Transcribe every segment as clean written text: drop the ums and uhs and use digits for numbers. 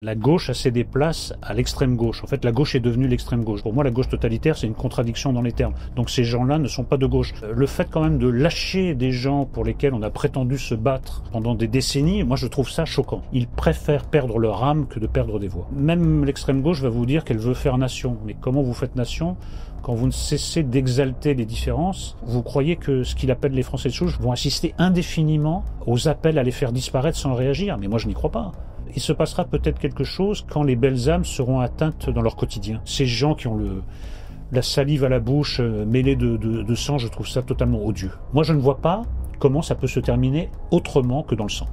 La gauche a cédé place à l'extrême gauche. En fait, la gauche est devenue l'extrême gauche. Pour moi, la gauche totalitaire, c'est une contradiction dans les termes. Donc ces gens-là ne sont pas de gauche. Le fait quand même de lâcher des gens pour lesquels on a prétendu se battre pendant des décennies, moi je trouve ça choquant. Ils préfèrent perdre leur âme que de perdre des voix. Même l'extrême gauche va vous dire qu'elle veut faire nation. Mais comment vous faites nation ? Quand vous ne cessez d'exalter les différences, vous croyez que ce qu'il appelle les Français de souche vont assister indéfiniment aux appels à les faire disparaître sans réagir. Mais moi je n'y crois pas. Il se passera peut-être quelque chose quand les belles âmes seront atteintes dans leur quotidien. Ces gens qui ont la salive à la bouche mêlée de sang, je trouve ça totalement odieux. Moi, je ne vois pas comment ça peut se terminer autrement que dans le sang.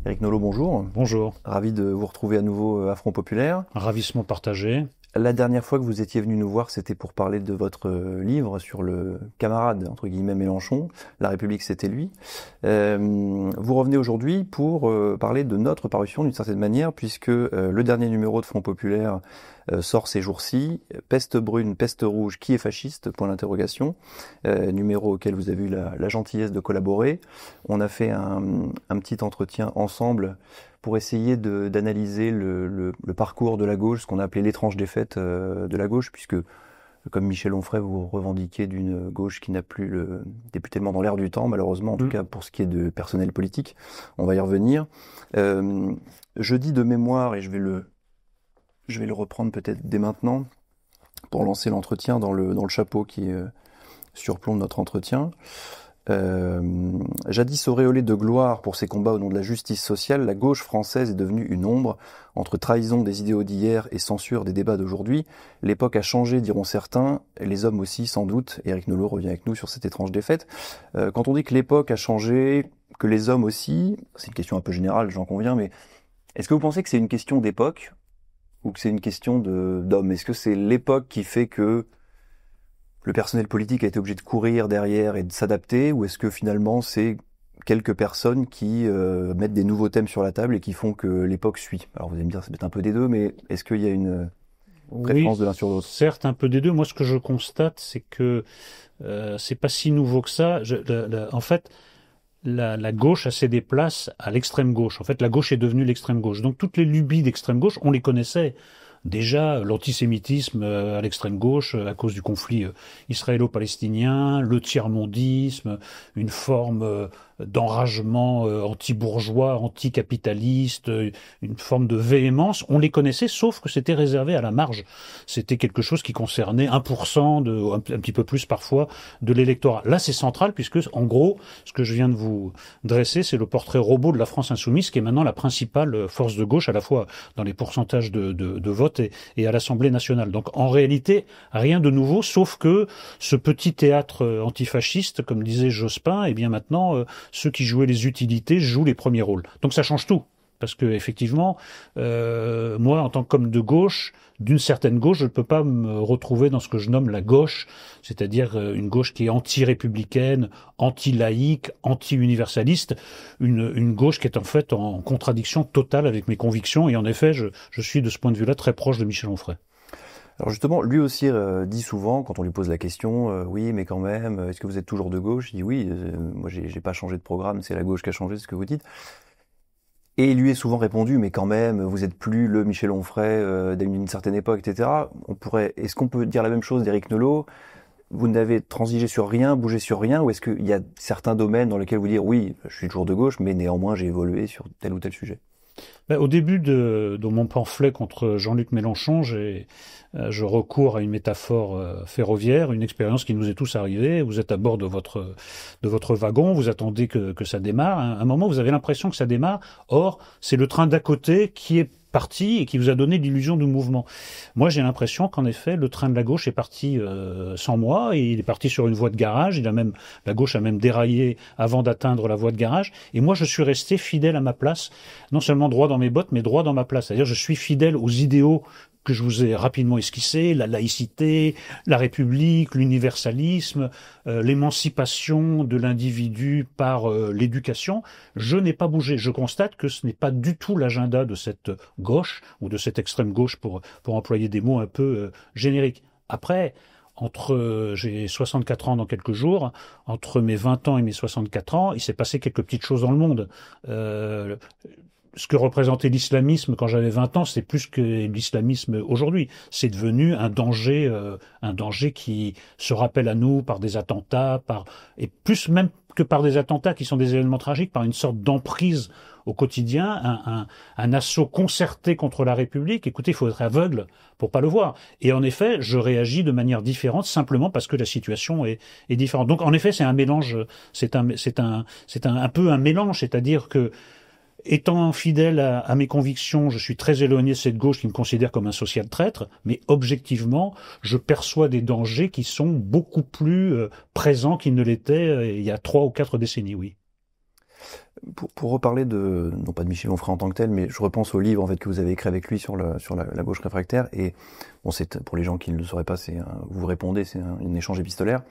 Éric Nolot, bonjour. Bonjour. Ravi de vous retrouver à nouveau à Front Populaire. Un ravissement partagé. La dernière fois que vous étiez venu nous voir, c'était pour parler de votre livre sur le camarade, entre guillemets, Mélenchon. La République, c'était lui. Vous revenez aujourd'hui pour parler de notre parution d'une certaine manière, puisque le dernier numéro de Front Populaire sort ces jours-ci. Peste brune, peste rouge, qui est fasciste ? Point d'interrogation. Numéro auquel vous avez eu la gentillesse de collaborer. On a fait un petit entretien ensemble pour essayer d'analyser le parcours de la gauche, ce qu'on a appelé l'étrange défaite de la gauche, puisque, comme Michel Onfray, vous revendiquez d'une gauche qui n'a plus n'est plus tellement dans l'air du temps, malheureusement, en tout cas pour ce qui est de personnel politique. On va y revenir. Je dis de mémoire, et je vais le reprendre peut-être dès maintenant, pour lancer l'entretien dans le chapeau qui surplombe notre entretien. Jadis auréolée de gloire pour ses combats au nom de la justice sociale, la gauche française est devenue une ombre. Entre trahison des idéaux d'hier et censure des débats d'aujourd'hui, l'époque a changé, diront certains, et les hommes aussi, sans doute. Éric Nolot revient avec nous sur cette étrange défaite. Quand on dit que l'époque a changé, que les hommes aussi, c'est une question un peu générale, j'en conviens, mais est-ce que vous pensez que c'est une question d'époque ou que c'est une question d'hommes ? Est-ce que c'est l'époque qui fait que le personnel politique a été obligé de courir derrière et de s'adapter, ou est-ce que finalement c'est quelques personnes qui mettent des nouveaux thèmes sur la table et qui font que l'époque suit ? Alors vous allez me dire, c'est peut-être un peu des deux, mais est-ce qu'il y a une préférence de l'un sur l'autre ? Certes, un peu des deux. Moi, ce que je constate, c'est que c'est pas si nouveau que ça. En fait, la gauche a cédé place à l'extrême gauche. En fait, la gauche est devenue l'extrême gauche. Donc toutes les lubies d'extrême gauche, on les connaissait. Déjà, l'antisémitisme à l'extrême gauche, à cause du conflit israélo-palestinien, le tiers-mondisme, une forme d'enragement anti-bourgeois, anti-capitaliste, une forme de véhémence, on les connaissait, sauf que c'était réservé à la marge. C'était quelque chose qui concernait 1%, un petit peu plus parfois, de l'électorat. Là, c'est central, puisque, en gros, ce que je viens de vous dresser, c'est le portrait robot de la France insoumise, qui est maintenant la principale force de gauche, à la fois dans les pourcentages de vote et à l'Assemblée nationale. Donc, en réalité, rien de nouveau, sauf que ce petit théâtre antifasciste, comme disait Jospin, eh bien maintenant, ceux qui jouaient les utilités jouent les premiers rôles. Donc ça change tout. Parce que effectivement, moi, en tant qu'homme de gauche, d'une certaine gauche, je ne peux pas me retrouver dans ce que je nomme la gauche, c'est-à-dire une gauche qui est anti-républicaine, anti-laïque, anti-universaliste, une gauche qui est en fait en contradiction totale avec mes convictions. Et en effet, je suis de ce point de vue-là très proche de Michel Onfray. Alors justement, lui aussi dit souvent, quand on lui pose la question, oui, mais quand même, est-ce que vous êtes toujours de gauche ? Il dit oui, moi j'ai pas changé de programme, c'est la gauche qui a changé, c'est ce que vous dites. Et il lui est souvent répondu, mais quand même, vous êtes plus le Michel Onfray d'une certaine époque, etc. Est-ce qu'on peut dire la même chose d'Éric Nolot ? Vous n'avez transigé sur rien, bougé sur rien, ou est-ce qu'il y a certains domaines dans lesquels vous dire, oui, je suis toujours de gauche, mais néanmoins j'ai évolué sur tel ou tel sujet ? Au début de mon pamphlet contre Jean-Luc Mélenchon, je recours à une métaphore ferroviaire, une expérience qui nous est tous arrivée. Vous êtes à bord de votre wagon, vous attendez que ça démarre. À un moment, vous avez l'impression que ça démarre. Or, c'est le train d'à côté qui est parti et qui vous a donné l'illusion du mouvement. Moi, j'ai l'impression qu'en effet, le train de la gauche est parti sans moi, et il est parti sur une voie de garage. La gauche a même déraillé avant d'atteindre la voie de garage. Et moi, je suis resté fidèle à ma place, non seulement droit dans mes bottes, mais droit dans ma place. C'est-à-dire, je suis fidèle aux idéaux que je vous ai rapidement esquissés, la laïcité, la République, l'universalisme, l'émancipation de l'individu par l'éducation. Je n'ai pas bougé. Je constate que ce n'est pas du tout l'agenda de cette gauche, ou de cette extrême gauche, pour employer des mots un peu génériques. Après, j'ai 64 ans dans quelques jours, entre mes 20 ans et mes 64 ans, il s'est passé quelques petites choses dans le monde. Ce que représentait l'islamisme quand j'avais 20 ans, c'est plus que l'islamisme aujourd'hui. C'est devenu un danger qui se rappelle à nous par des attentats, et plus même que par des attentats qui sont des événements tragiques, par une sorte d'emprise au quotidien, un assaut concerté contre la République. Écoutez, il faut être aveugle pour pas le voir. Et en effet, je réagis de manière différente simplement parce que la situation est différente. Donc, en effet, c'est un mélange, c'est un peu un mélange, c'est-à-dire que étant fidèle à mes convictions, je suis très éloigné de cette gauche qui me considère comme un social traître, mais objectivement, je perçois des dangers qui sont beaucoup plus présents qu'ils ne l'étaient il y a 3 ou 4 décennies, oui. Pour reparler non pas de Michel Onfray en tant que tel, mais je repense au livre en fait que vous avez écrit avec lui sur la gauche réfractaire, et bon, c'est pour les gens qui ne le sauraient pas, vous répondez, c'est un échange épistolaire.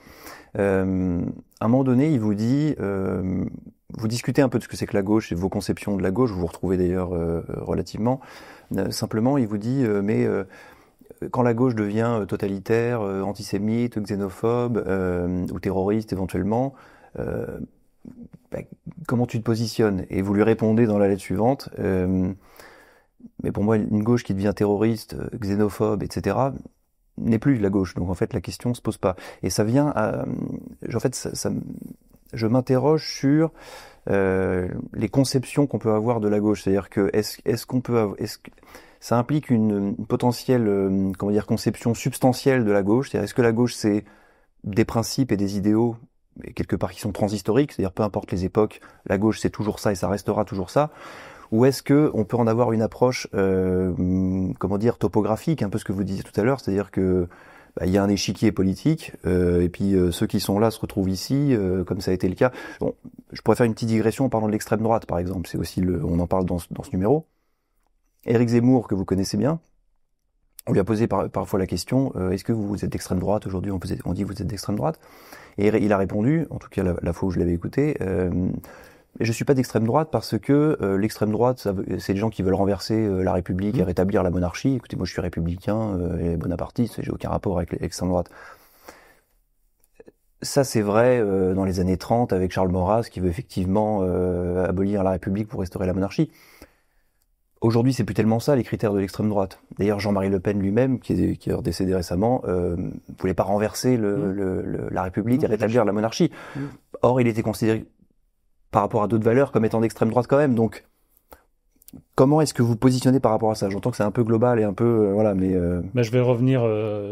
À un moment donné, il vous dit, vous discutez un peu de ce que c'est que la gauche et vos conceptions de la gauche, vous vous retrouvez d'ailleurs relativement. Simplement, il vous dit, quand la gauche devient totalitaire, antisémite, xénophobe ou terroriste éventuellement, comment tu te positionnes? Et vous lui répondez dans la lettre suivante, mais pour moi, une gauche qui devient terroriste, xénophobe, etc., n'est plus la gauche. Donc en fait, la question se pose pas. Et ça vient en fait, je m'interroge sur les conceptions qu'on peut avoir de la gauche. C'est-à-dire que est-ce que ça implique une potentielle, conception substantielle de la gauche? C'est-à-dire, est-ce que la gauche, c'est des principes et des idéaux, et quelque part qui sont transhistoriques, c'est-à-dire peu importe les époques, la gauche c'est toujours ça et ça restera toujours ça, ou est-ce que on peut en avoir une approche topographique, un peu ce que vous disiez tout à l'heure, c'est-à-dire que il y a un échiquier politique et puis ceux qui sont là se retrouvent ici, comme ça a été le cas. Bon, je pourrais faire une petite digression en parlant de l'extrême droite par exemple, c'est aussi on en parle dans ce numéro. Éric Zemmour, que vous connaissez bien, on lui a posé parfois la question, est-ce que vous êtes d'extrême droite aujourd'hui? On dit vous êtes d'extrême droite. Et il a répondu, en tout cas la fois où je l'avais écouté, je suis pas d'extrême droite parce que l'extrême droite, c'est des gens qui veulent renverser la République et rétablir la monarchie. Écoutez, moi je suis républicain et bonapartiste, j'ai aucun rapport avec l'extrême droite. Ça c'est vrai dans les années 30 avec Charles Maurras qui veut effectivement abolir la République pour restaurer la monarchie. Aujourd'hui, c'est plus tellement ça les critères de l'extrême droite. D'ailleurs, Jean-Marie Le Pen lui-même, qui est décédé récemment, voulait pas renverser la République et rétablir la monarchie. Or, il était considéré par rapport à d'autres valeurs comme étant d'extrême droite quand même. Donc, comment est-ce que vous positionnez par rapport à ça? J'entends que c'est un peu global et un peu voilà, mais. Je vais revenir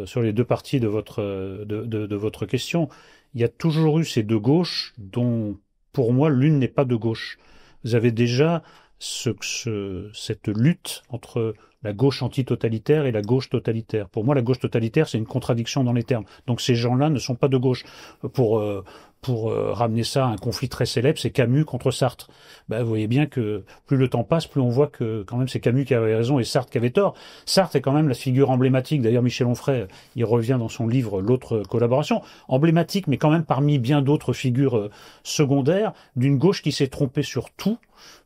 sur les deux parties de votre question. Il y a toujours eu ces deux gauches, dont pour moi l'une n'est pas de gauche. Vous avez déjà cette lutte entre la gauche antitotalitaire et la gauche totalitaire. Pour moi, la gauche totalitaire, c'est une contradiction dans les termes. Donc ces gens-là ne sont pas de gauche. Pour ramener ça à un conflit très célèbre, c'est Camus contre Sartre. Vous voyez bien que plus le temps passe, plus on voit que quand même c'est Camus qui avait raison et Sartre qui avait tort. Sartre est quand même la figure emblématique. D'ailleurs, Michel Onfray, il revient dans son livre L'autre collaboration, emblématique, mais quand même parmi bien d'autres figures secondaires d'une gauche qui s'est trompée sur tout,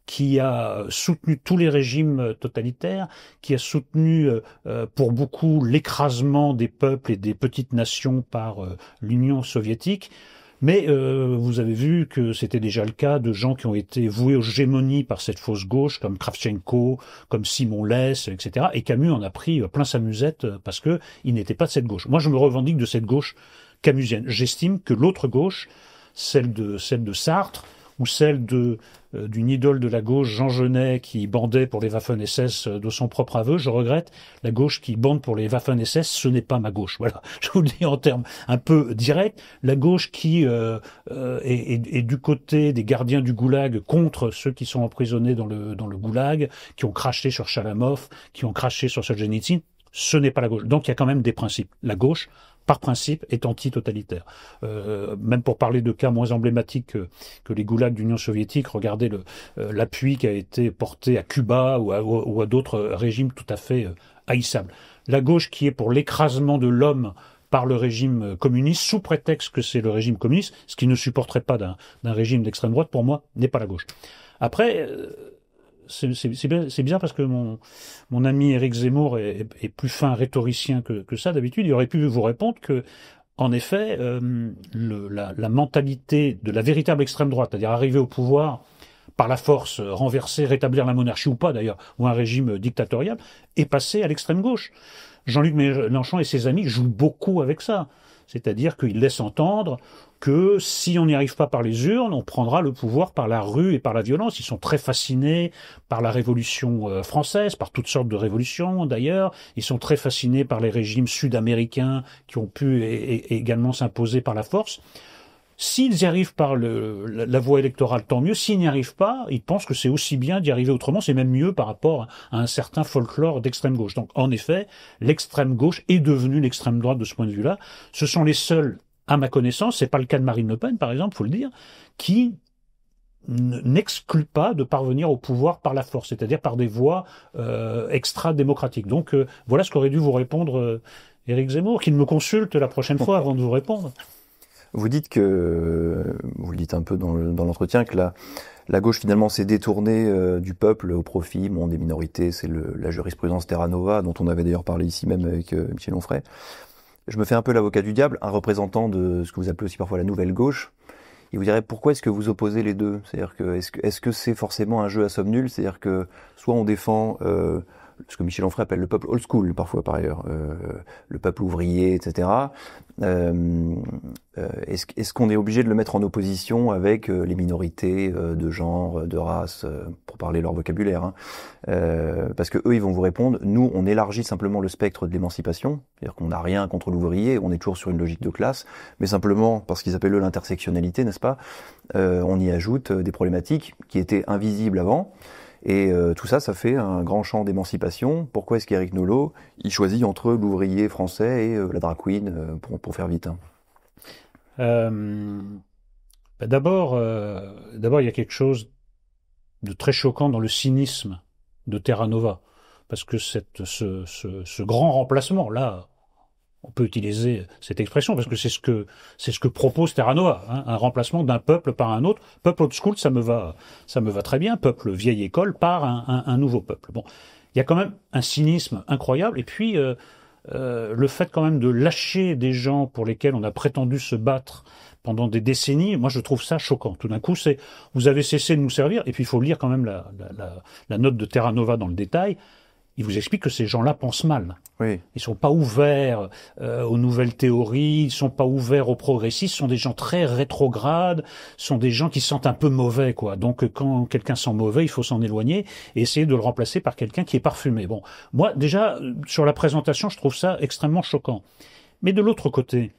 qui a soutenu tous les régimes totalitaires, qui a soutenu pour beaucoup l'écrasement des peuples et des petites nations par l'Union soviétique. Mais vous avez vu que c'était déjà le cas de gens qui ont été voués aux gémonies par cette fausse gauche, comme Kravchenko, comme Simon Less, etc. Et Camus en a pris plein sa musette parce que il n'était pas de cette gauche. Moi, je me revendique de cette gauche camusienne. J'estime que l'autre gauche, celle de Sartre, ou celle d'une idole de la gauche, Jean Genet, qui bandait pour les Waffen-SS de son propre aveu. Je regrette. La gauche qui bande pour les Waffen-SS, ce n'est pas ma gauche. Voilà. Je vous le dis en termes un peu directs. La gauche qui est du côté des gardiens du goulag contre ceux qui sont emprisonnés dans le goulag, qui ont craché sur Chalamov, qui ont craché sur Solzhenitsyn, ce n'est pas la gauche. Donc il y a quand même des principes. La gauche, par principe, est anti-totalitaire. Même pour parler de cas moins emblématiques que les goulags d'Union soviétique, regardez l'appui qui a été porté à Cuba ou à d'autres régimes tout à fait haïssables. La gauche qui est pour l'écrasement de l'homme par le régime communiste, sous prétexte que c'est le régime communiste, ce qui ne supporterait pas d'un régime d'extrême droite, pour moi, n'est pas la gauche. Après, c'est bien parce que mon ami Éric Zemmour est plus fin rhétoricien que ça d'habitude. Il aurait pu vous répondre que en effet, la mentalité de la véritable extrême droite, c'est-à-dire arriver au pouvoir par la force, renverser, rétablir la monarchie ou pas d'ailleurs, ou un régime dictatorial, est passée à l'extrême gauche. Jean-Luc Mélenchon et ses amis jouent beaucoup avec ça. C'est-à-dire qu'ils laissent entendre que si on n'y arrive pas par les urnes, on prendra le pouvoir par la rue et par la violence. Ils sont très fascinés par la Révolution française, par toutes sortes de révolutions d'ailleurs. Ils sont très fascinés par les régimes sud-américains qui ont pu également s'imposer par la force. S'ils y arrivent par la voie électorale, tant mieux. S'ils n'y arrivent pas, ils pensent que c'est aussi bien d'y arriver autrement. C'est même mieux par rapport à un certain folklore d'extrême gauche. Donc, en effet, l'extrême gauche est devenue l'extrême droite de ce point de vue-là. Ce sont les seuls, à ma connaissance, c'est pas le cas de Marine Le Pen, par exemple, faut le dire, qui n'exclut pas de parvenir au pouvoir par la force, c'est-à-dire par des voies extra-démocratiques. Donc, voilà ce qu'aurait dû vous répondre Éric Zemmour, qu'il me consulte la prochaine fois avant de vous répondre. Vous dites vous le dites un peu dans l'entretien, que la gauche finalement s'est détournée du peuple au profit des minorités. C'est la jurisprudence Terra Nova, dont on avait d'ailleurs parlé ici même avec Michel Onfray. Je me fais un peu l'avocat du diable, un représentant de ce que vous appelez aussi parfois la nouvelle gauche. Il vous dirait, pourquoi est-ce que vous opposez les deux? C'est-à-dire que est-ce que c'est forcément un jeu à somme nulle? C'est-à-dire que soit on défend ce que Michel Onfray appelle le peuple old school, parfois par ailleurs, le peuple ouvrier, etc. Est-ce qu'on est obligé de le mettre en opposition avec les minorités de genre, de race, pour parler leur vocabulaire, hein, parce que eux, ils vont vous répondre, nous, on élargit simplement le spectre de l'émancipation, c'est-à-dire qu'on n'a rien contre l'ouvrier, on est toujours sur une logique de classe, mais simplement, parce qu'ils appellent l'intersectionnalité, n'est-ce pas, on y ajoute des problématiques qui étaient invisibles avant. Et tout ça, ça fait un grand champ d'émancipation. Pourquoi est-ce qu'Éric Nolot, il choisit entre l'ouvrier français et la drag queen, pour faire vite, hein? D'abord, il y a quelque chose de très choquant dans le cynisme de Terra Nova, parce que ce grand remplacement là, on peut utiliser cette expression parce que c'est ce que propose Terra Nova, hein, un remplacement d'un peuple par un autre. Peuple old school, ça me va très bien. Peuple vieille école par un nouveau peuple. Bon, il y a quand même un cynisme incroyable. Et puis le fait quand même de lâcher des gens pour lesquels on a prétendu se battre pendant des décennies, moi je trouve ça choquant. Tout d'un coup, vous avez cessé de nous servir. Et puis il faut lire quand même la note de Terra Nova dans le détail. Il vous explique que ces gens-là pensent mal. Oui. Ils sont pas ouverts aux nouvelles théories, ils sont pas ouverts aux progressistes, ce sont des gens très rétrogrades, ce sont des gens qui sentent un peu mauvais, quoi. Donc quand quelqu'un sent mauvais, il faut s'en éloigner et essayer de le remplacer par quelqu'un qui est parfumé. Bon, moi déjà sur la présentation, je trouve ça extrêmement choquant. Mais de l'autre côté,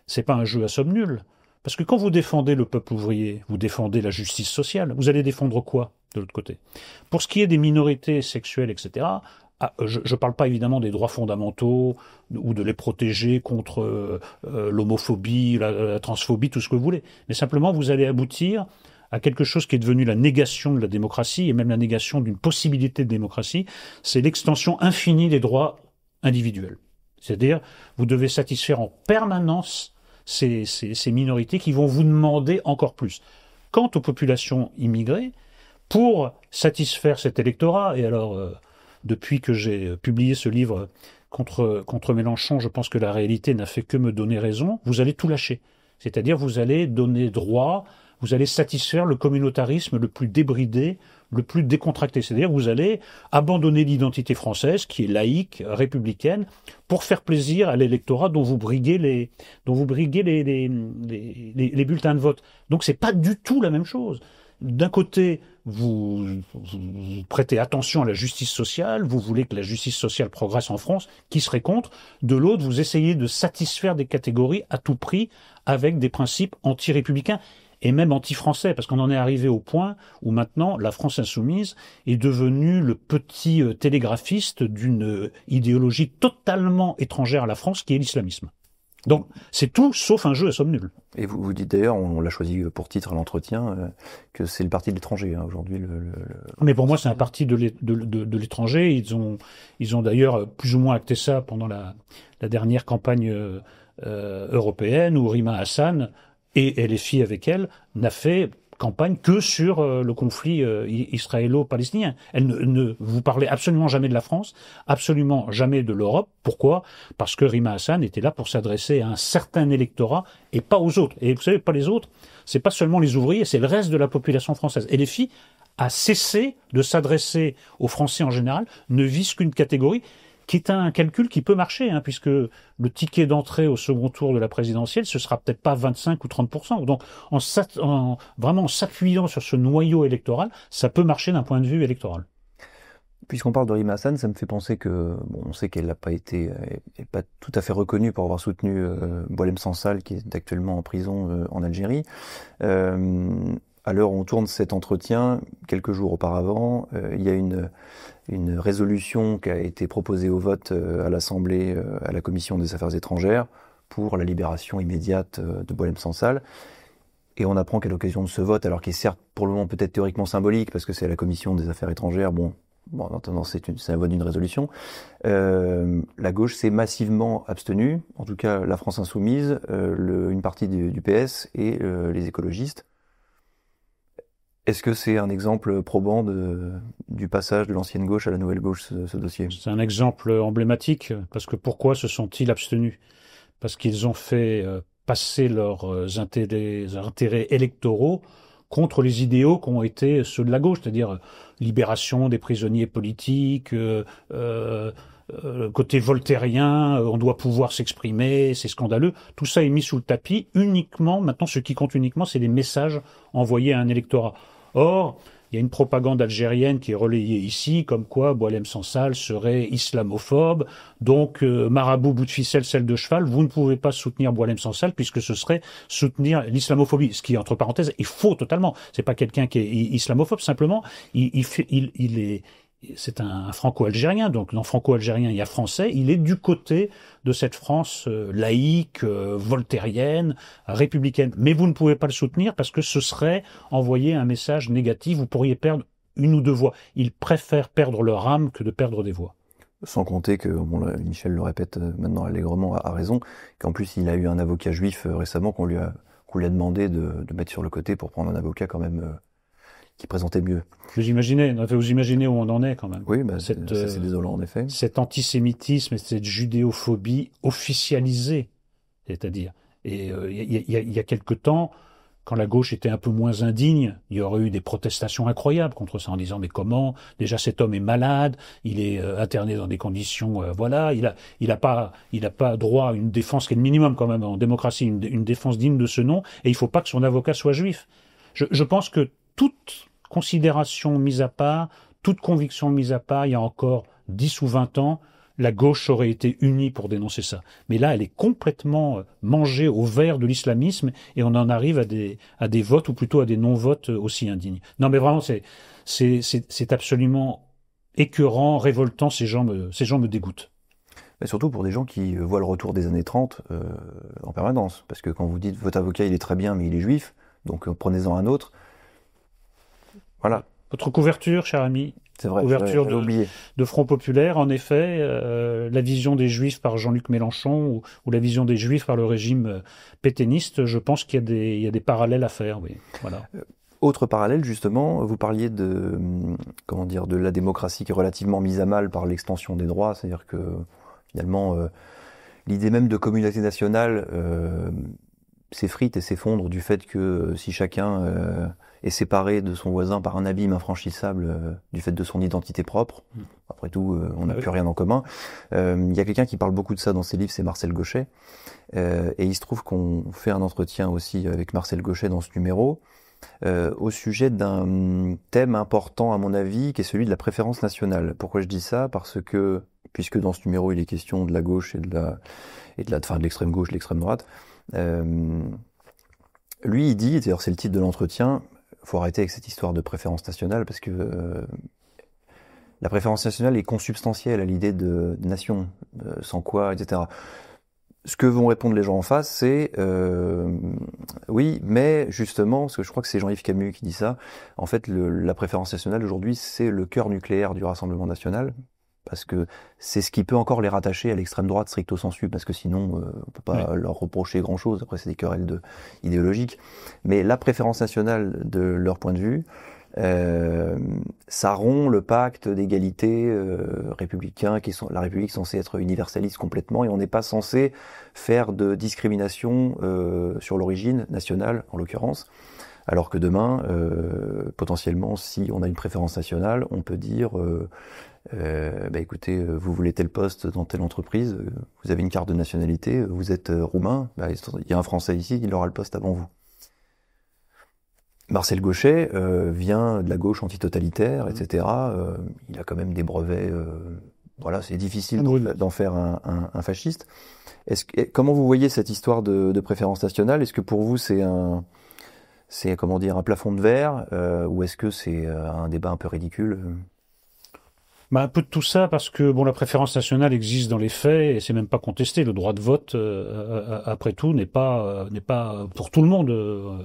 c'est pas un jeu à somme nulle, parce que quand vous défendez le peuple ouvrier, vous défendez la justice sociale, vous allez défendre quoi de l'autre côté? Pour ce qui est des minorités sexuelles, etc., je ne parle pas évidemment des droits fondamentaux ou de les protéger contre l'homophobie, la transphobie, tout ce que vous voulez. Mais simplement, vous allez aboutir à quelque chose qui est devenu la négation de la démocratie et même la négation d'une possibilité de démocratie. C'est l'extension infinie des droits individuels. C'est-à-dire, vous devez satisfaire en permanence ces minorités qui vont vous demander encore plus. Quant aux populations immigrées, pour satisfaire cet électorat, et alors depuis que j'ai publié ce livre contre Mélenchon, je pense que la réalité n'a fait que me donner raison, vous allez tout lâcher. C'est-à-dire vous allez donner droit, vous allez satisfaire le communautarisme le plus débridé, le plus décontracté. C'est-à-dire vous allez abandonner l'identité française, qui est laïque, républicaine, pour faire plaisir à l'électorat dont vous briguez les bulletins de vote. Donc c'est pas du tout la même chose. D'un côté, vous prêtez attention à la justice sociale, vous voulez que la justice sociale progresse en France, qui serait contre? De l'autre, vous essayez de satisfaire des catégories à tout prix avec des principes anti-républicains et même anti-français, parce qu'on en est arrivé au point où maintenant la France insoumise est devenue le petit télégraphiste d'une idéologie totalement étrangère à la France, qui est l'islamisme. Donc, c'est tout sauf un jeu à somme nulle. Et vous dites d'ailleurs, on l'a choisi pour titre à l'entretien, que c'est le parti de l'étranger, hein, aujourd'hui. Mais pour moi, c'est un parti de l'étranger. Ils ont d'ailleurs plus ou moins acté ça pendant la dernière campagne européenne, où Rima Hassan, et LFI avec elle, n'a fait campagne que sur le conflit israélo-palestinien. Elle ne vous parlez absolument jamais de la France, absolument jamais de l'Europe. Pourquoi? Parce que Rima Hassan était là pour s'adresser à un certain électorat et pas aux autres. Et vous savez, pas les autres, c'est pas seulement les ouvriers, c'est le reste de la population française. Et les filles a cessé de s'adresser aux Français en général, ne vise qu'une catégorie, qui est un calcul qui peut marcher, puisque le ticket d'entrée au second tour de la présidentielle, ce sera peut-être pas 25 ou 30%. Donc, vraiment en s'appuyant sur ce noyau électoral, ça peut marcher d'un point de vue électoral. Puisqu'on parle de Rima Hassan, ça me fait penser que, on sait qu'elle n'a pas été, elle pas tout à fait reconnue pour avoir soutenu Boualem Sansal, qui est actuellement en prison en Algérie. À l'heure où on tourne cet entretien, quelques jours auparavant, il y a une résolution qui a été proposée au vote à l'Assemblée, à la Commission des Affaires étrangères, pour la libération immédiate de Boualem Sansal. Et on apprend qu'à l'occasion de ce vote, alors qui est certes pour le moment peut-être théoriquement symbolique, parce que c'est à la Commission des Affaires étrangères, en attendant, c'est la vote d'une résolution. La gauche s'est massivement abstenue, en tout cas la France Insoumise, une partie du PS et les écologistes. Est-ce que c'est un exemple probant du passage de l'ancienne gauche à la nouvelle gauche, ce dossier? C'est un exemple emblématique, parce que pourquoi se sont-ils abstenus? Parce qu'ils ont fait passer leurs intérêts électoraux contre les idéaux qui ont été ceux de la gauche, c'est-à-dire libération des prisonniers politiques, côté voltairien, on doit pouvoir s'exprimer, c'est scandaleux. Tout ça est mis sous le tapis uniquement. Maintenant, ce qui compte uniquement, c'est les messages envoyés à un électorat. Or, il y a une propagande algérienne qui est relayée ici, comme quoi Boualem Sansal serait islamophobe, donc marabout, bout de ficelle, selle de cheval, vous ne pouvez pas soutenir Boualem Sansal puisque ce serait soutenir l'islamophobie, ce qui, entre parenthèses, est faux totalement. C'est pas quelqu'un qui est islamophobe, simplement, c'est un franco-algérien, donc dans franco-algérien il y a français, il est du côté de cette France laïque, voltairienne, républicaine. Mais vous ne pouvez pas le soutenir parce que ce serait envoyer un message négatif, vous pourriez perdre une ou deux voix. Ils préfèrent perdre leur âme que de perdre des voix. Sans compter que, Michel le répète maintenant allègrement, a raison, qu'en plus il a eu un avocat juif récemment qu'on lui a demandé de mettre sur le côté pour prendre un avocat quand même qui présentait mieux. Vous imaginez où on en est quand même. Oui, c'est désolant en effet. Cet antisémitisme et cette judéophobie officialisée, c'est-à-dire. Et il y a quelque temps, quand la gauche était un peu moins indigne, il y aurait eu des protestations incroyables contre ça en disant mais comment, déjà cet homme est malade, il est interné dans des conditions, voilà, il a pas droit à une défense qui est le minimum quand même en démocratie, une défense digne de ce nom, et il faut pas que son avocat soit juif. Je pense que toute considération mise à part, toute conviction mise à part, il y a encore 10 ou 20 ans, la gauche aurait été unie pour dénoncer ça. Mais là, elle est complètement mangée au vert de l'islamisme et on en arrive à des votes ou plutôt à des non-votes aussi indignes. Non, mais vraiment, c'est absolument écœurant, révoltant, ces gens me dégoûtent. Mais surtout pour des gens qui voient le retour des années 30 en permanence. Parce que quand vous dites votre avocat il est très bien mais il est juif, donc prenez-en un autre. Voilà. Votre couverture, cher ami. C'est vrai. Couverture de Front Populaire, en effet, la vision des Juifs par Jean-Luc Mélenchon ou la vision des Juifs par le régime pétainiste, je pense qu'il y a des parallèles à faire. Oui. Voilà. Autre parallèle, justement, vous parliez de la démocratie qui est relativement mise à mal par l'extension des droits, c'est-à-dire que finalement, l'idée même de communauté nationale s'effrite et s'effondre du fait que si chacun est séparé de son voisin par un abîme infranchissable du fait de son identité propre, après tout, on n'a plus rien en commun. Il y a quelqu'un qui parle beaucoup de ça dans ses livres, c'est Marcel Gauchet, et il se trouve qu'on fait un entretien aussi avec Marcel Gauchet dans ce numéro, au sujet d'un thème important à mon avis, qui est celui de la préférence nationale. Pourquoi je dis ça? Parce que, puisque dans ce numéro il est question de la gauche et de l'extrême gauche, de l'extrême droite, lui il dit, d'ailleurs c'est le titre de l'entretien, faut arrêter avec cette histoire de préférence nationale parce que la préférence nationale est consubstantielle à l'idée de nation, sans quoi, etc. Ce que vont répondre les gens en face, c'est oui, mais justement, parce que je crois que c'est Jean-Yves Camus qui dit ça, en fait, la préférence nationale aujourd'hui, c'est le cœur nucléaire du Rassemblement national, parce que c'est ce qui peut encore les rattacher à l'extrême droite stricto sensu, parce que sinon on peut pas leur reprocher grand-chose. Après, c'est des querelles idéologiques. Mais la préférence nationale, de leur point de vue, ça rompt le pacte d'égalité républicain, la République censée être universaliste complètement, et on n'est pas censé faire de discrimination sur l'origine nationale, en l'occurrence. Alors que demain, potentiellement, si on a une préférence nationale, on peut dire écoutez, vous voulez tel poste dans telle entreprise, vous avez une carte de nationalité, vous êtes roumain, il y a un Français ici, il aura le poste avant vous. Marcel Gauchet vient de la gauche antitotalitaire, etc. Il a quand même des brevets. Voilà, c'est difficile d'en faire un fasciste. Comment vous voyez cette histoire de préférence nationale? Est-ce que pour vous c'est un plafond de verre, ou est-ce que c'est un débat un peu ridicule? Un peu de tout ça, parce que la préférence nationale existe dans les faits et c'est même pas contesté. Le droit de vote, après tout, n'est pas pour tout le monde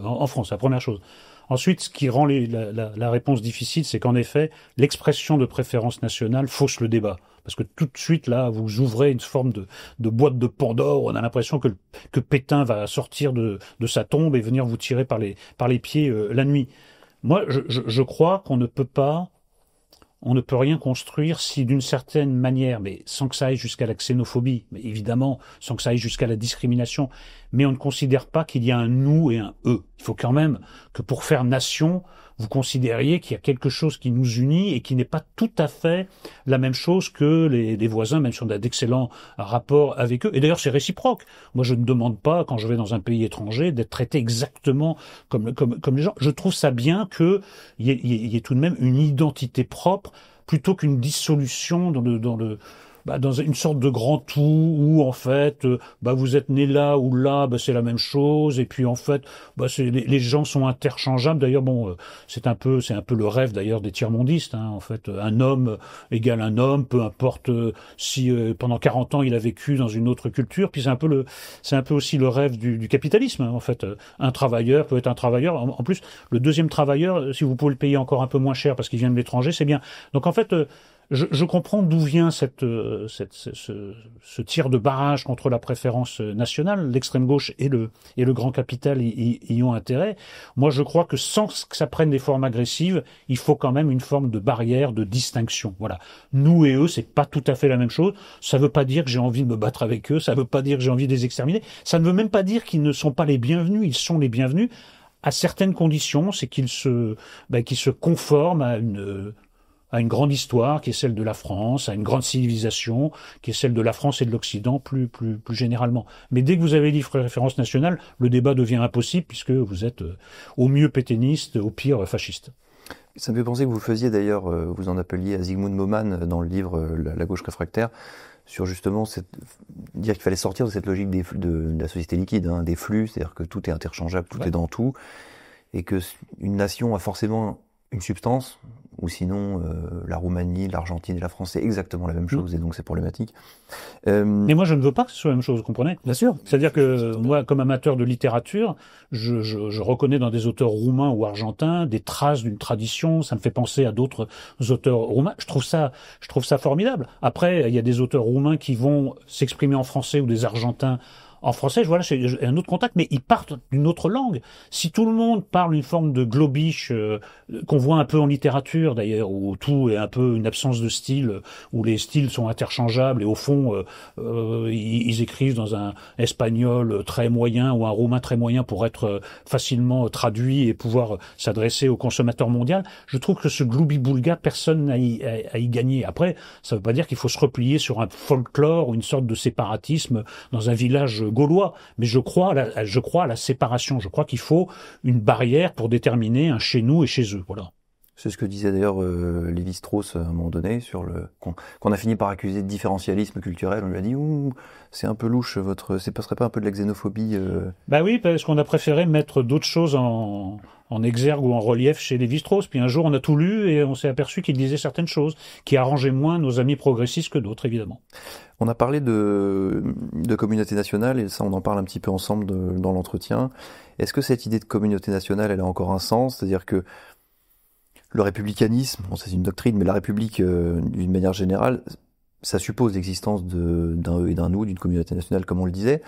en France. C'est la première chose. Ensuite, ce qui rend la réponse difficile, c'est qu'en effet, l'expression de préférence nationale fausse le débat. Parce que tout de suite, là, vous ouvrez une forme de boîte de Pandore. On a l'impression que Pétain va sortir de sa tombe et venir vous tirer par les pieds la nuit. Moi, je crois qu'on ne peut rien construire si d'une certaine manière, mais sans que ça aille jusqu'à la xénophobie, mais évidemment, sans que ça aille jusqu'à la discrimination, mais on ne considère pas qu'il y a un nous et un eux. Il faut quand même que pour faire nation, vous considériez qu'il y a quelque chose qui nous unit et qui n'est pas tout à fait la même chose que les voisins, même si on a d'excellents rapports avec eux. Et d'ailleurs, c'est réciproque. Moi, je ne demande pas, quand je vais dans un pays étranger, d'être traité exactement comme les gens. Je trouve ça bien qu'il y ait tout de même une identité propre, plutôt qu'une dissolution dans une sorte de grand tout où en fait vous êtes né là ou là, c'est la même chose, et puis en fait les gens sont interchangeables. D'ailleurs c'est un peu le rêve d'ailleurs des tiers-mondistes, hein. En fait, un homme égale un homme, peu importe si pendant 40 ans il a vécu dans une autre culture. Puis c'est un peu aussi le rêve du capitalisme, hein. En fait, un travailleur peut être un travailleur. En plus, le deuxième travailleur, si vous pouvez le payer encore un peu moins cher parce qu'il vient de l'étranger, c'est bien. Donc en fait, je comprends d'où vient ce tir de barrage contre la préférence nationale. L'extrême gauche et le grand capital y ont intérêt. Moi, je crois que sans que ça prenne des formes agressives, il faut quand même une forme de barrière, de distinction. Voilà. Nous et eux, c'est pas tout à fait la même chose. Ça veut pas dire que j'ai envie de me battre avec eux. Ça veut pas dire que j'ai envie de les exterminer. Ça ne veut même pas dire qu'ils ne sont pas les bienvenus. Ils sont les bienvenus à certaines conditions. C'est qu'ils se conforment à une grande histoire qui est celle de la France, à une grande civilisation qui est celle de la France et de l'Occident plus généralement. Mais dès que vous avez dit référence nationale, le débat devient impossible puisque vous êtes au mieux pétainiste, au pire fasciste. Ça me fait penser que vous faisiez d'ailleurs, vous en appeliez à Zygmunt Bauman dans le livre La gauche réfractaire, sur justement dire qu'il fallait sortir de cette logique de la société liquide, hein, des flux, c'est-à-dire que tout est interchangeable, tout est dans tout, et que une nation a forcément une substance, ou sinon la Roumanie, l'Argentine et la France, c'est exactement la même chose, et donc c'est problématique. Mais moi, je ne veux pas que ce soit la même chose, vous comprenez? Bien sûr. C'est-à-dire que moi, comme amateur de littérature, je reconnais dans des auteurs roumains ou argentins des traces d'une tradition. Ça me fait penser à d'autres auteurs roumains. Je trouve ça formidable. Après, il y a des auteurs roumains qui vont s'exprimer en français ou des argentins en français. Voilà, c'est un autre contact, mais ils partent d'une autre langue. Si tout le monde parle une forme de globish qu'on voit un peu en littérature d'ailleurs, où tout est un peu une absence de style, où les styles sont interchangeables et au fond ils écrivent dans un espagnol très moyen ou un roumain très moyen pour être facilement traduit et pouvoir s'adresser au consommateur mondial. Je trouve que ce gloubi-boulga, personne n'a à y gagner. Après, ça veut pas dire qu'il faut se replier sur un folklore ou une sorte de séparatisme dans un village gaulois, mais je crois à la séparation. Je crois qu'il faut une barrière pour déterminer un chez nous et chez eux. Voilà. C'est ce que disait d'ailleurs Lévi-Strauss à un moment donné, qu'on a fini par accuser de différentialisme culturel. On lui a dit c'est un peu louche ça passerait pas un peu de la xénophobie Oui, parce qu'on a préféré mettre d'autres choses en exergue ou en relief chez Lévi-Strauss. Puis un jour, on a tout lu et on s'est aperçu qu'il disait certaines choses qui arrangeaient moins nos amis progressistes que d'autres, évidemment. On a parlé de communauté nationale, et ça, on en parle un petit peu ensemble dans l'entretien. Est-ce que cette idée de communauté nationale, elle a encore un sens? C'est-à-dire que Le républicanisme, bon, c'est une doctrine, mais la République, d'une manière générale, ça suppose l'existence d'un eux et d'un nous, d'une communauté nationale, comme on le disait.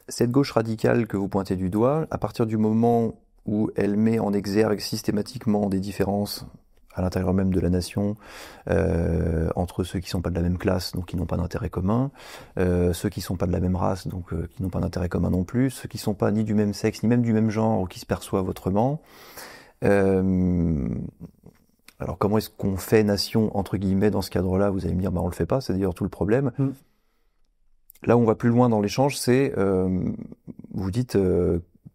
Cette gauche radicale que vous pointez du doigt, à partir du moment où elle met en exergue systématiquement des différences à l'intérieur même de la nation, entre ceux qui ne sont pas de la même classe, donc qui n'ont pas d'intérêt commun, ceux qui ne sont pas de la même race, donc qui n'ont pas d'intérêt commun non plus, ceux qui ne sont pas ni du même sexe, ni même du même genre, ou qui se perçoivent autrement. Alors comment est-ce qu'on fait nation, entre guillemets, dans ce cadre-là? Vous allez me dire, on le fait pas, c'est d'ailleurs tout le problème. Là où on va plus loin dans l'échange, c'est, vous dites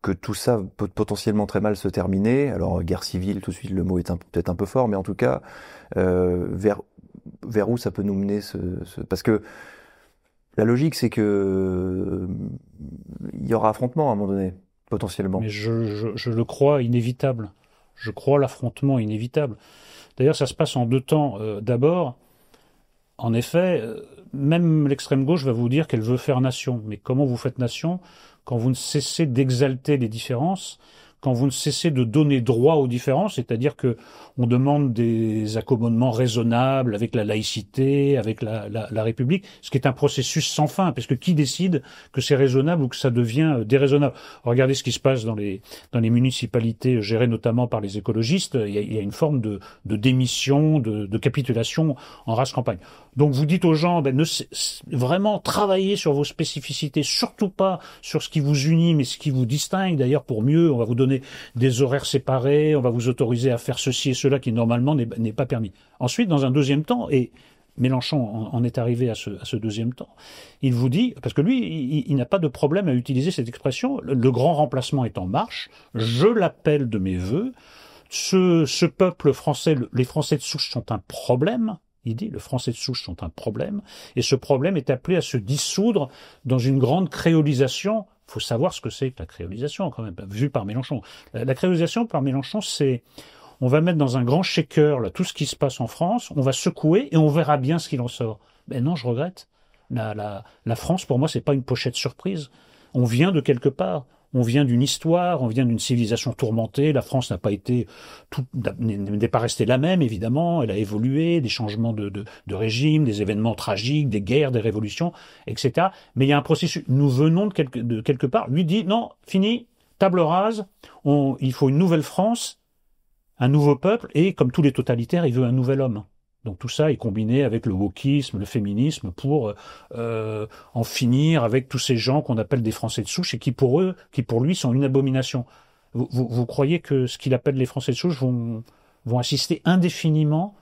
que tout ça peut potentiellement très mal se terminer. Alors guerre civile, tout de suite le mot est peut-être un peu fort, mais en tout cas, vers où ça peut nous mener parce que la logique, c'est que il y aura affrontement à un moment donné, potentiellement. Mais je le crois inévitable. Je crois l'affrontement inévitable. D'ailleurs, ça se passe en deux temps. D'abord, en effet, même l'extrême gauche va vous dire qu'elle veut faire nation. Mais comment vous faites nation quand vous ne cessez d'exalter les différences, quand vous ne cessez de donner droit aux différences, c'est-à-dire que on demande des accommodements raisonnables avec la laïcité, avec la République, ce qui est un processus sans fin, parce que qui décide que c'est raisonnable ou que ça devient déraisonnable? Regardez ce qui se passe dans les municipalités gérées notamment par les écologistes. Il y a une forme de démission, de capitulation en rase campagne. Donc vous dites aux gens, vraiment travaillez sur vos spécificités, surtout pas sur ce qui vous unit, mais ce qui vous distingue. D'ailleurs, pour mieux, on va vous donner des horaires séparés, on va vous autoriser à faire ceci et cela qui normalement n'est pas permis. Ensuite, dans un deuxième temps, et Mélenchon en est arrivé à ce deuxième temps, il vous dit, parce que lui, il n'a pas de problème à utiliser cette expression, le grand remplacement est en marche, je l'appelle de mes voeux, ce peuple français, les Français de souche sont un problème. Il dit, les Français de souche sont un problème, et ce problème est appelé à se dissoudre dans une grande créolisation. Il faut savoir ce que c'est que la créolisation, quand même, vu par Mélenchon. La créolisation, par Mélenchon, c'est, on va mettre dans un grand shaker là, tout ce qui se passe en France, on va secouer et on verra bien ce qu'il en sort. Mais non, je regrette. La France, pour moi, c'est pas une pochette surprise. On vient de quelque part. On vient d'une histoire, on vient d'une civilisation tourmentée. La France n'a pas été, n'est pas restée la même, évidemment. Elle a évolué, des changements de régime, des événements tragiques, des guerres, des révolutions, etc. Mais il y a un processus. Nous venons de quelque part. Lui dit, non, fini, table rase, il faut une nouvelle France, un nouveau peuple, et comme tous les totalitaires, il veut un nouvel homme. Donc tout ça est combiné avec le wokisme, le féminisme, pour en finir avec tous ces gens qu'on appelle des Français de souche et qui pour lui sont une abomination. Vous croyez que ce qu'il appelle les Français de souche vont assister indéfiniment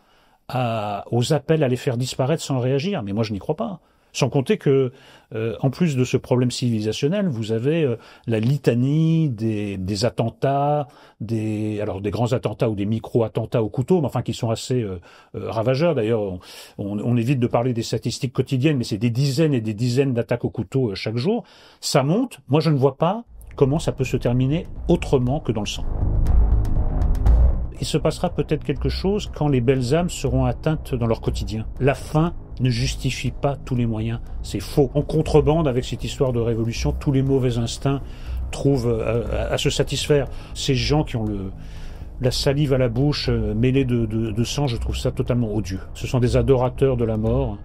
aux appels à les faire disparaître sans réagir? Mais moi je n'y crois pas. Sans compter que, en plus de ce problème civilisationnel, vous avez la litanie des attentats, des grands attentats ou des micro-attentats au couteau, mais enfin qui sont assez ravageurs. D'ailleurs, on évite de parler des statistiques quotidiennes, mais c'est des dizaines et des dizaines d'attaques au couteau chaque jour. Ça monte. Moi, je ne vois pas comment ça peut se terminer autrement que dans le sang. Il se passera peut-être quelque chose quand les belles âmes seront atteintes dans leur quotidien. La fin ne justifie pas tous les moyens. C'est faux. On contrebande avec cette histoire de révolution. Tous les mauvais instincts trouvent à se satisfaire. Ces gens qui ont la salive à la bouche mêlée de sang, je trouve ça totalement odieux. Ce sont des adorateurs de la mort.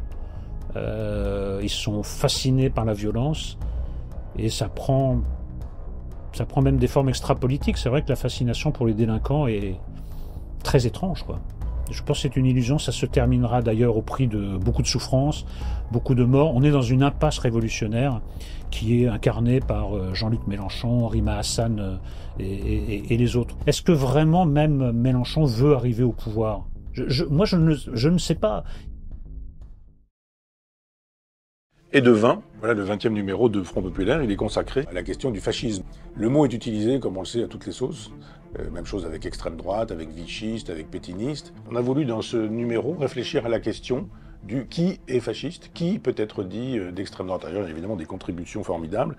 Ils sont fascinés par la violence. Et ça prend même des formes extra-politiques. C'est vrai que la fascination pour les délinquants est très étrange, quoi. Je pense que c'est une illusion, ça se terminera d'ailleurs au prix de beaucoup de souffrances, beaucoup de morts. On est dans une impasse révolutionnaire qui est incarnée par Jean-Luc Mélenchon, Rima Hassan et les autres. Est-ce que vraiment même Mélenchon veut arriver au pouvoir? Moi, je ne sais pas. Et de 20, voilà le 20e numéro de Front Populaire, il est consacré à la question du fascisme. Le mot est utilisé, comme on le sait, à toutes les sauces. Même chose avec extrême droite, avec vichiste, avec pétiniste. On a voulu dans ce numéro réfléchir à la question du qui est fasciste, qui peut être dit d'extrême droite. Il y a évidemment des contributions formidables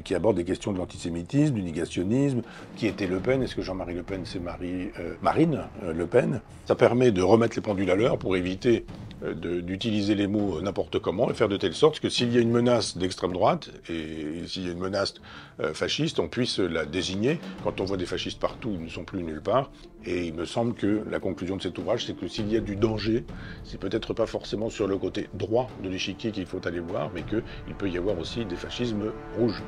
qui abordent des questions de l'antisémitisme, du négationnisme. Qui était Le Pen? Est-ce que Jean-Marie Le Pen, c'est Marine Le Pen? Ça permet de remettre les pendules à l'heure pour éviter d'utiliser les mots n'importe comment et faire de telle sorte que s'il y a une menace d'extrême droite et s'il y a une menace fasciste, on puisse la désigner. Quand on voit des fascistes partout, ils ne sont plus nulle part. Et il me semble que la conclusion de cet ouvrage, c'est que s'il y a du danger, c'est peut-être pas forcément sur le côté droit de l'échiquier qu'il faut aller voir, mais qu'il peut y avoir aussi des fascismes rouges.